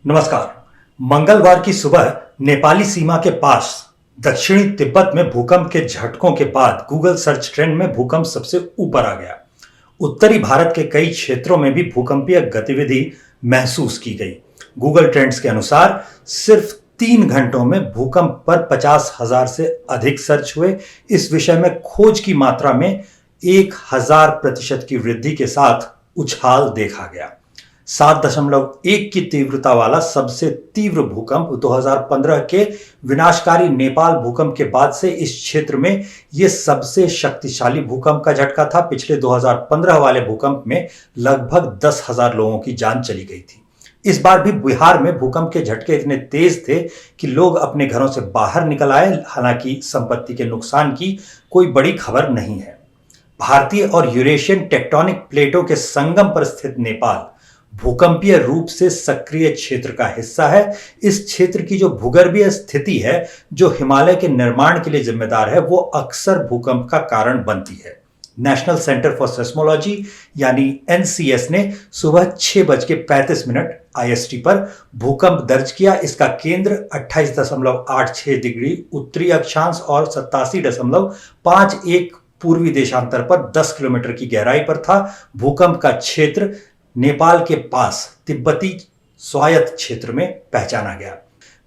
नमस्कार। मंगलवार की सुबह नेपाली सीमा के पास दक्षिणी तिब्बत में भूकंप के झटकों के बाद गूगल सर्च ट्रेंड में भूकंप सबसे ऊपर आ गया। उत्तरी भारत के कई क्षेत्रों में भी भूकंपीय गतिविधि महसूस की गई। गूगल ट्रेंड्स के अनुसार सिर्फ 3 घंटों में भूकंप पर 50,000 से अधिक सर्च हुए। इस विषय में खोज की मात्रा में 1000% की वृद्धि के साथ उछाल देखा गया। 7.1 की तीव्रता वाला सबसे तीव्र भूकंप 2015 के विनाशकारी नेपाल भूकंप के बाद से इस क्षेत्र में यह सबसे शक्तिशाली भूकंप का झटका था। पिछले 2015 वाले भूकंप में लगभग 10,000 लोगों की जान चली गई थी। इस बार भी बिहार में भूकंप के झटके इतने तेज थे कि लोग अपने घरों से बाहर निकल आए। हालांकि संपत्ति के नुकसान की कोई बड़ी खबर नहीं है। भारतीय और यूरेशियन टेक्टोनिक प्लेटों के संगम पर स्थित नेपाल भूकंपीय रूप से सक्रिय क्षेत्र का हिस्सा है। इस क्षेत्र की जो भूगर्भीय स्थिति है, जो हिमालय के निर्माण के लिए जिम्मेदार है, वो अक्सर भूकंप का कारण बनती है। नेशनल सेंटर फॉर सेस्मोलॉजी यानी एनसीएस ने सुबह 6:35 IST पर भूकंप दर्ज किया। इसका केंद्र 28.86 डिग्री उत्तरी अक्षांश और 87.51 पूर्वी देशांतर पर 10 किलोमीटर की गहराई पर था। भूकंप का क्षेत्र नेपाल के पास तिब्बती स्वायत्त क्षेत्र में पहचाना गया।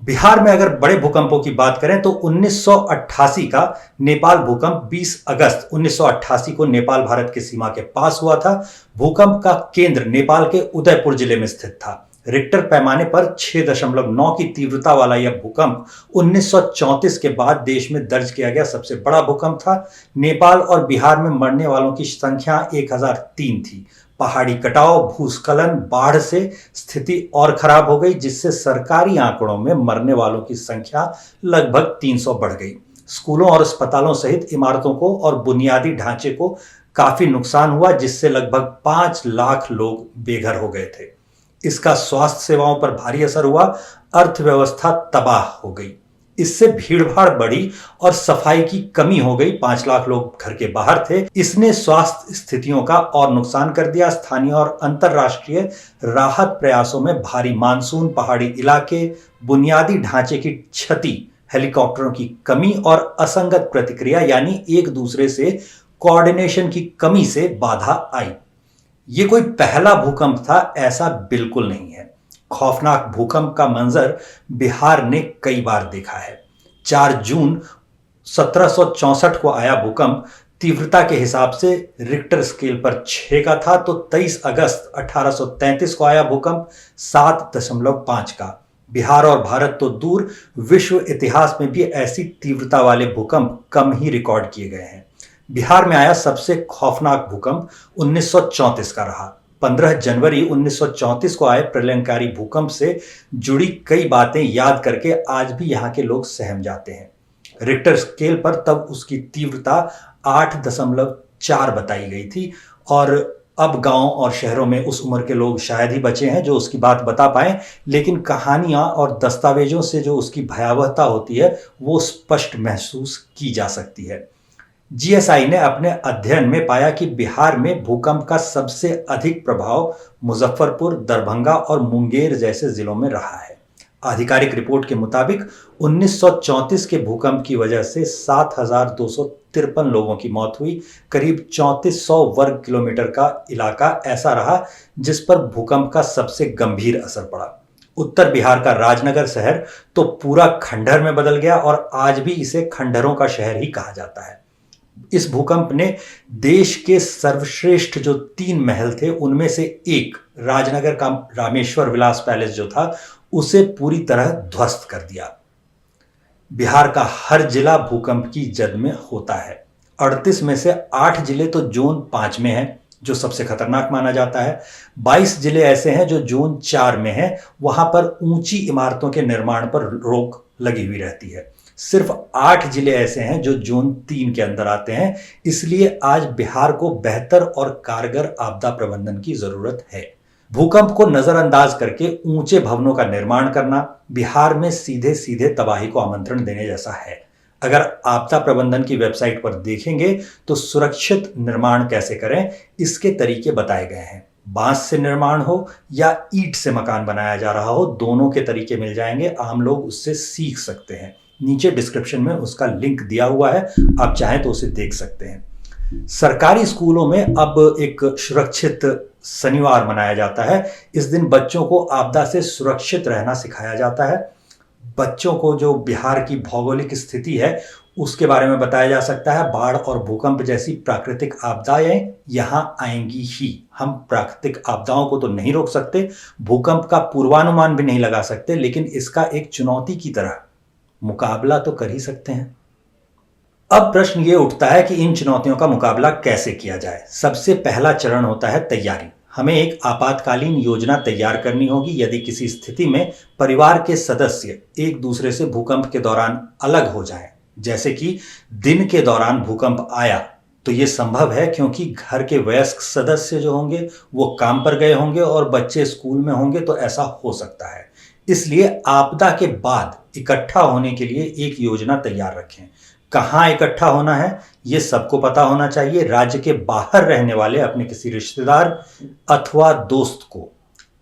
बिहार में अगर बड़े भूकंपों की बात करें तो 1988 का नेपाल भूकंप 20 अगस्त 1988 को नेपाल भारत की सीमा के पास हुआ था। भूकंप का केंद्र नेपाल के उदयपुर जिले में स्थित था। रिक्टर पैमाने पर 6.9 की तीव्रता वाला यह भूकंप 1934 के बाद देश में दर्ज किया गया सबसे बड़ा भूकंप था। नेपाल और बिहार में मरने वालों की संख्या 1003 थी। पहाड़ी कटाव, भूस्खलन, बाढ़ से स्थिति और खराब हो गई, जिससे सरकारी आंकड़ों में मरने वालों की संख्या लगभग 300 बढ़ गई। स्कूलों और अस्पतालों सहित इमारतों को और बुनियादी ढांचे को काफी नुकसान हुआ, जिससे लगभग 5 लाख लोग बेघर हो गए थे। इसका स्वास्थ्य सेवाओं पर भारी असर हुआ। अर्थव्यवस्था तबाह हो गई। इससे भीड़भाड़ बढ़ी और सफाई की कमी हो गई। 5 लाख लोग घर के बाहर थे। इसने स्वास्थ्य स्थितियों का और नुकसान कर दिया। स्थानीय और अंतर्राष्ट्रीय राहत प्रयासों में भारी मानसून, पहाड़ी इलाके, बुनियादी ढांचे की क्षति, हेलीकॉप्टरों की कमी और असंगत प्रतिक्रिया यानी एक दूसरे से कोऑर्डिनेशन की कमी से बाधा आई। ये कोई पहला भूकंप था, ऐसा बिल्कुल नहीं है। खौफनाक भूकंप का मंजर बिहार ने कई बार देखा है। 4 जून 1764 को आया भूकंप तीव्रता के हिसाब से रिक्टर स्केल पर 6 का था, तो 23 अगस्त 1833 को आया भूकंप 7.5 का। बिहार और भारत तो दूर, विश्व इतिहास में भी ऐसी तीव्रता वाले भूकंप कम ही रिकॉर्ड किए गए हैं। बिहार में आया सबसे खौफनाक भूकंप 1934 का रहा। 15 जनवरी 1934 को आए प्रलयंकारी भूकंप से जुड़ी कई बातें याद करके आज भी यहां के लोग सहम जाते हैं। रिक्टर स्केल पर तब उसकी तीव्रता 8.4 बताई गई थी और अब गांव और शहरों में उस उम्र के लोग शायद ही बचे हैं जो उसकी बात बता पाए, लेकिन कहानियां और दस्तावेजों से जो उसकी भयावहता होती है वो स्पष्ट महसूस की जा सकती है। जीएसआई ने अपने अध्ययन में पाया कि बिहार में भूकंप का सबसे अधिक प्रभाव मुजफ्फरपुर, दरभंगा और मुंगेर जैसे जिलों में रहा है। आधिकारिक रिपोर्ट के मुताबिक 1934 के भूकंप की वजह से 7,253 लोगों की मौत हुई। करीब 3400 वर्ग किलोमीटर का इलाका ऐसा रहा जिस पर भूकंप का सबसे गंभीर असर पड़ा। उत्तर बिहार का राजनगर शहर तो पूरा खंडहर में बदल गया और आज भी इसे खंडहरों का शहर ही कहा जाता है। इस भूकंप ने देश के सर्वश्रेष्ठ जो 3 महल थे उनमें से एक राजनगर का रामेश्वर विलास पैलेस जो था उसे पूरी तरह ध्वस्त कर दिया। बिहार का हर जिला भूकंप की जद में होता है। 38 में से 8 जिले तो जोन 5 में हैं, जो सबसे खतरनाक माना जाता है। 22 जिले ऐसे हैं जो जोन 4 में हैं, वहां पर ऊंची इमारतों के निर्माण पर रोक लगी हुई रहती है। सिर्फ 8 जिले ऐसे हैं जो जोन 3 के अंदर आते हैं। इसलिए आज बिहार को बेहतर और कारगर आपदा प्रबंधन की जरूरत है। भूकंप को नजरअंदाज करके ऊंचे भवनों का निर्माण करना बिहार में सीधे सीधे तबाही को आमंत्रण देने जैसा है। अगर आपदा प्रबंधन की वेबसाइट पर देखेंगे तो सुरक्षित निर्माण कैसे करें इसके तरीके बताए गए हैं। बांस से निर्माण हो या ईंट से मकान बनाया जा रहा हो, दोनों के तरीके मिल जाएंगे। आम लोग उससे सीख सकते हैं। नीचे डिस्क्रिप्शन में उसका लिंक दिया हुआ है, आप चाहें तो उसे देख सकते हैं। सरकारी स्कूलों में अब एक सुरक्षित शनिवार मनाया जाता है। इस दिन बच्चों को आपदा से सुरक्षित रहना सिखाया जाता है। बच्चों को जो बिहार की भौगोलिक स्थिति है उसके बारे में बताया जा सकता है। बाढ़ और भूकंप जैसी प्राकृतिक आपदाएं यहां आएंगी ही। हम प्राकृतिक आपदाओं को तो नहीं रोक सकते, भूकंप का पूर्वानुमान भी नहीं लगा सकते, लेकिन इसका एक चुनौती की तरह मुकाबला तो कर ही सकते हैं। अब प्रश्न ये उठता है कि इन चुनौतियों का मुकाबला कैसे किया जाए। सबसे पहला चरण होता है तैयारी। हमें एक आपातकालीन योजना तैयार करनी होगी। यदि किसी स्थिति में परिवार के सदस्य एक दूसरे से भूकंप के दौरान अलग हो जाएं, जैसे कि दिन के दौरान भूकंप आया, तो ये संभव है क्योंकि घर के वयस्क सदस्य जो होंगे वो काम पर गए होंगे और बच्चे स्कूल में होंगे, तो ऐसा हो सकता है। इसलिए आपदा के बाद इकट्ठा होने के लिए एक योजना तैयार रखें। कहाँ इकट्ठा होना है ये सबको पता होना चाहिए। राज्य के बाहर रहने वाले अपने किसी रिश्तेदार अथवा दोस्त को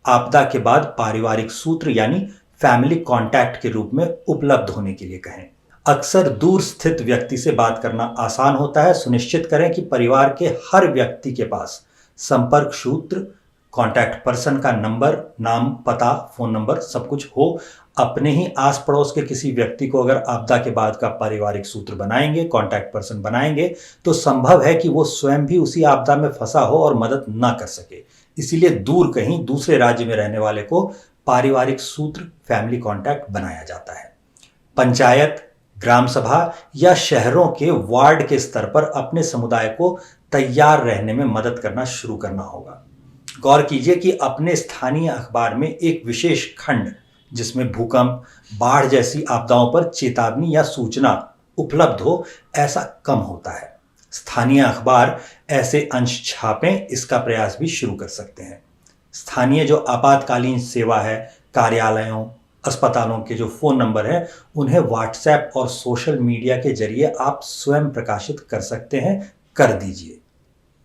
आपदा के बाद पारिवारिक सूत्र यानी फैमिली कॉन्टैक्ट के रूप में उपलब्ध होने के लिए कहें। अक्सर दूर स्थित व्यक्ति से बात करना आसान होता है। सुनिश्चित करें कि परिवार के हर व्यक्ति के पास संपर्क सूत्र, कॉन्टैक्ट पर्सन का नंबर, नाम, पता, फोन नंबर सब कुछ हो। अपने ही आस पड़ोस के किसी व्यक्ति को अगर आपदा के बाद का पारिवारिक सूत्र बनाएंगे, कॉन्टैक्ट पर्सन बनाएंगे, तो संभव है कि वो स्वयं भी उसी आपदा में फंसा हो और मदद ना कर सके। इसीलिए दूर कहीं दूसरे राज्य में रहने वाले को पारिवारिक सूत्र, फैमिली कॉन्टैक्ट बनाया जाता है। पंचायत, ग्राम सभा या शहरों के वार्ड के स्तर पर अपने समुदाय को तैयार रहने में मदद करना शुरू करना होगा। गौर कीजिए कि अपने स्थानीय अखबार में एक विशेष खंड जिसमें भूकंप, बाढ़ जैसी आपदाओं पर चेतावनी या सूचना उपलब्ध हो, ऐसा कम होता है। स्थानीय अखबार ऐसे अंश छापें, इसका प्रयास भी शुरू कर सकते हैं। स्थानीय जो आपातकालीन सेवा है, कार्यालयों, अस्पतालों के जो फोन नंबर हैं, उन्हें व्हाट्सएप और सोशल मीडिया के जरिए आप स्वयं प्रकाशित कर सकते हैं, कर दीजिए।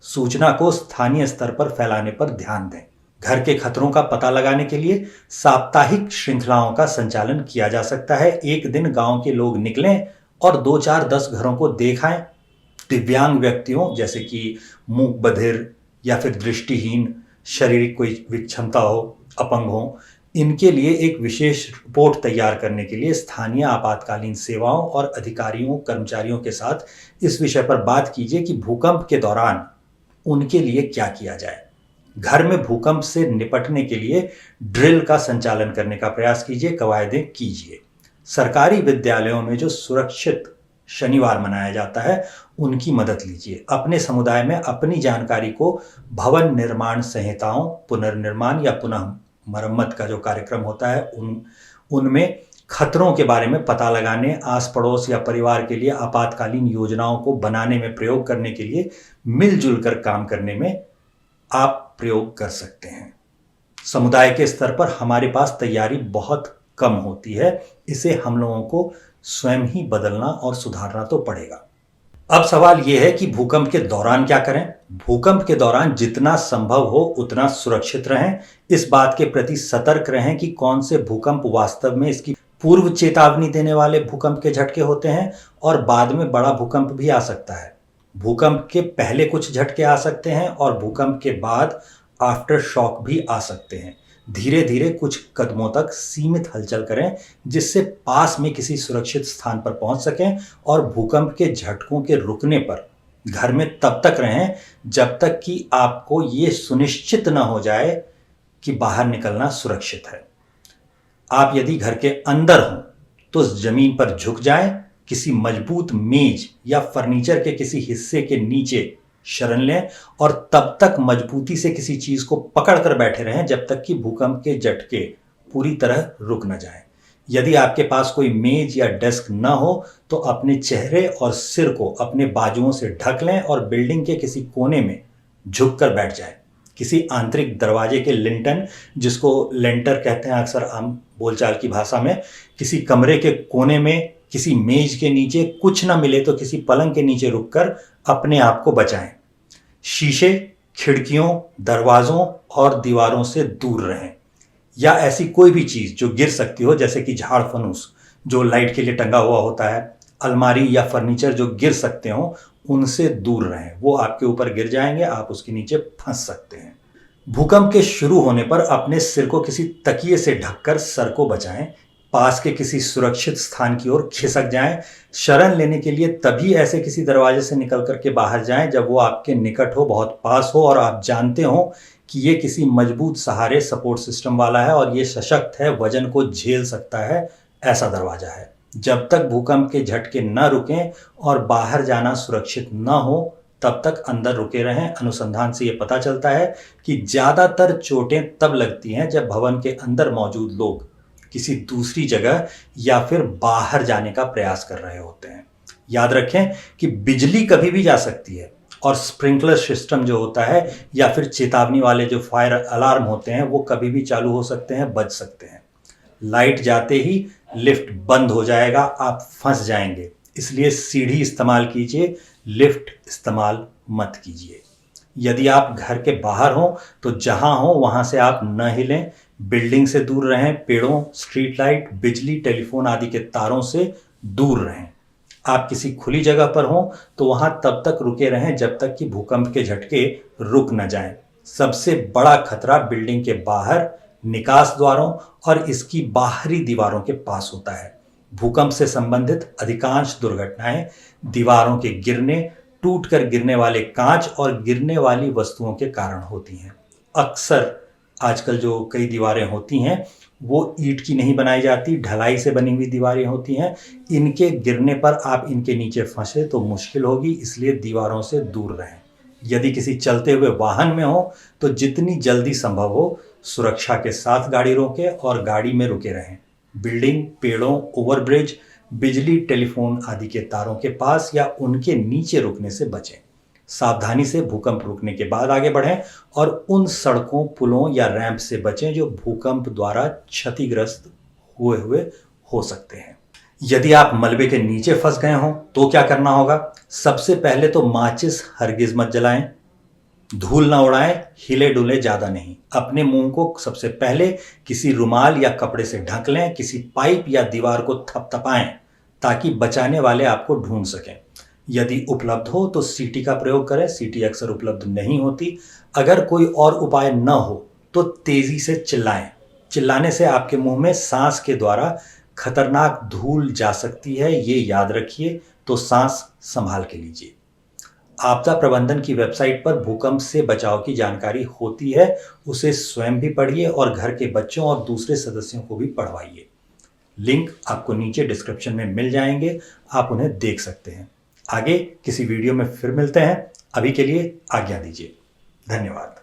सूचना को स्थानीय स्तर पर फैलाने पर ध्यान दें। घर के खतरों का पता लगाने के लिए साप्ताहिक श्रृंखलाओं का संचालन किया जा सकता है। एक दिन गांव के लोग निकलें और 2, 4, 10 घरों को देखाएं। दिव्यांग व्यक्तियों जैसे कि मूक बधिर या फिर दृष्टिहीन, शारीरिक कोई विक्षमता हो, अपंग हो, इनके लिए एक विशेष रिपोर्ट तैयार करने के लिए स्थानीय आपातकालीन सेवाओं और अधिकारियों, कर्मचारियों के साथ इस विषय पर बात कीजिए कि भूकंप के दौरान उनके लिए क्या किया जाए। घर में भूकंप से निपटने के लिए ड्रिल का संचालन करने का प्रयास कीजिए, कवायदें कीजिए। सरकारी विद्यालयों में जो सुरक्षित शनिवार मनाया जाता है, उनकी मदद लीजिए। अपने समुदाय में अपनी जानकारी को भवन निर्माण संहिताओं, पुनर्निर्माण या पुनः मरम्मत का जो कार्यक्रम होता है उनमें खतरों के बारे में पता लगाने, आस पड़ोस या परिवार के लिए आपातकालीन योजनाओं को बनाने में प्रयोग करने के लिए मिलजुल कर काम करने में आप प्रयोग कर सकते हैं। समुदाय के स्तर पर हमारे पास तैयारी बहुत कम होती है, इसे हम लोगों को स्वयं ही बदलना और सुधारना तो पड़ेगा। अब सवाल यह है कि भूकंप के दौरान क्या करें। भूकंप के दौरान जितना संभव हो उतना सुरक्षित रहें। इस बात के प्रति सतर्क रहें कि कौन से भूकंप वास्तव में इसकी पूर्व चेतावनी देने वाले भूकंप के झटके होते हैं और बाद में बड़ा भूकंप भी आ सकता है। भूकंप के पहले कुछ झटके आ सकते हैं और भूकंप के बाद आफ्टर शॉक भी आ सकते हैं। धीरे धीरे कुछ कदमों तक सीमित हलचल करें जिससे पास में किसी सुरक्षित स्थान पर पहुंच सकें और भूकंप के झटकों के रुकने पर घर में तब तक रहें जब तक कि आपको ये सुनिश्चित न हो जाए कि बाहर निकलना सुरक्षित है। आप यदि घर के अंदर हों तो जमीन पर झुक जाएं, किसी मजबूत मेज या फर्नीचर के किसी हिस्से के नीचे शरण लें और तब तक मजबूती से किसी चीज को पकड़कर बैठे रहें जब तक कि भूकंप के झटके पूरी तरह रुक न जाएं। यदि आपके पास कोई मेज या डेस्क न हो तो अपने चेहरे और सिर को अपने बाजुओं से ढक लें और बिल्डिंग के किसी कोने में झुककर बैठ जाएं। किसी आंतरिक दरवाजे के लिंटन, जिसको लेंटर कहते हैं अक्सर आम बोलचाल की भाषा में, किसी कमरे के कोने में, किसी मेज के नीचे, कुछ ना मिले तो किसी पलंग के नीचे रुककर अपने आप को बचाएं। शीशे, खिड़कियों, दरवाजों और दीवारों से दूर रहें। या ऐसी कोई भी चीज जो गिर सकती हो, जैसे कि झाड़ फनूस जो लाइट के लिए टंगा हुआ होता है, अलमारी या फर्नीचर जो गिर सकते हो, उनसे दूर रहें। वो आपके ऊपर गिर जाएंगे, आप उसके नीचे फंस सकते हैं। भूकंप के शुरू होने पर अपने सिर को किसी तकिए से ढककर सर को बचाएं। पास के किसी सुरक्षित स्थान की ओर खिसक जाएं। शरण लेने के लिए तभी ऐसे किसी दरवाजे से निकल करके बाहर जाएं जब वो आपके निकट हो, बहुत पास हो और आप जानते हो कि ये किसी मजबूत सहारे, सपोर्ट सिस्टम वाला है और ये सशक्त है, वजन को झेल सकता है, ऐसा दरवाजा है। जब तक भूकंप के झटके न रुकें और बाहर जाना सुरक्षित न हो, तब तक अंदर रुके रहें। अनुसंधान से ये पता चलता है कि ज्यादातर चोटें तब लगती हैं जब भवन के अंदर मौजूद लोग किसी दूसरी जगह या फिर बाहर जाने का प्रयास कर रहे होते हैं। याद रखें कि बिजली कभी भी जा सकती है और स्प्रिंकलर सिस्टम जो होता है या फिर चेतावनी वाले जो फायर अलार्म होते हैं वो कभी भी चालू हो सकते हैं, बज सकते हैं। लाइट जाते ही लिफ्ट बंद हो जाएगा, आप फंस जाएंगे। इसलिए सीढ़ी इस्तेमाल कीजिए, लिफ्ट इस्तेमाल मत कीजिए। यदि आप घर के बाहर हो तो जहां हो वहां से आप न हिलें। बिल्डिंग से दूर रहें। पेड़ों, स्ट्रीट लाइट, बिजली, टेलीफोन आदि के तारों से दूर रहें। आप किसी खुली जगह पर हो तो वहां तब तक रुके रहें जब तक कि भूकंप के झटके रुक न जाएं। सबसे बड़ा खतरा बिल्डिंग के बाहर, निकास द्वारों और इसकी बाहरी दीवारों के पास होता है। भूकंप से संबंधित अधिकांश दुर्घटनाएं दीवारों के गिरने, टूटकर गिरने वाले कांच और गिरने वाली वस्तुओं के कारण होती हैं। अक्सर आजकल जो कई दीवारें होती हैं वो ईंट की नहीं बनाई जाती, ढलाई से बनी हुई दीवारें होती हैं। इनके गिरने पर आप इनके नीचे फंसे तो मुश्किल होगी, इसलिए दीवारों से दूर रहें। यदि किसी चलते हुए वाहन में हो तो जितनी जल्दी संभव हो सुरक्षा के साथ गाड़ी रोकें और गाड़ी में रुके रहें। बिल्डिंग, पेड़ों, ओवरब्रिज, बिजली, टेलीफोन आदि के तारों के पास या उनके नीचे रुकने से बचें। सावधानी से भूकंप रुकने के बाद आगे बढ़ें और उन सड़कों, पुलों या रैंप से बचें जो भूकंप द्वारा क्षतिग्रस्त हुए हो सकते हैं। यदि आप मलबे के नीचे फंस गए हों तो क्या करना होगा? सबसे पहले तो माचिस हरगिज मत जलाएं, धूल ना उड़ाएं, हिले डुले ज्यादा नहीं। अपने मुंह को सबसे पहले किसी रुमाल या कपड़े से ढक लें। किसी पाइप या दीवार को थपथपाएं ताकि बचाने वाले आपको ढूंढ सकें। यदि उपलब्ध हो तो सीटी का प्रयोग करें। सीटी अक्सर उपलब्ध नहीं होती। अगर कोई और उपाय न हो तो तेजी से चिल्लाएं। चिल्लाने से आपके मुंह में सांस के द्वारा खतरनाक धूल जा सकती है, ये याद रखिए। तो सांस संभाल के लीजिए। आपदा प्रबंधन की वेबसाइट पर भूकंप से बचाव की जानकारी होती है, उसे स्वयं भी पढ़िए और घर के बच्चों और दूसरे सदस्यों को भी पढ़वाइए। लिंक आपको नीचे डिस्क्रिप्शन में मिल जाएंगे, आप उन्हें देख सकते हैं। आगे किसी वीडियो में फिर मिलते हैं। अभी के लिए आज्ञा दीजिए। धन्यवाद।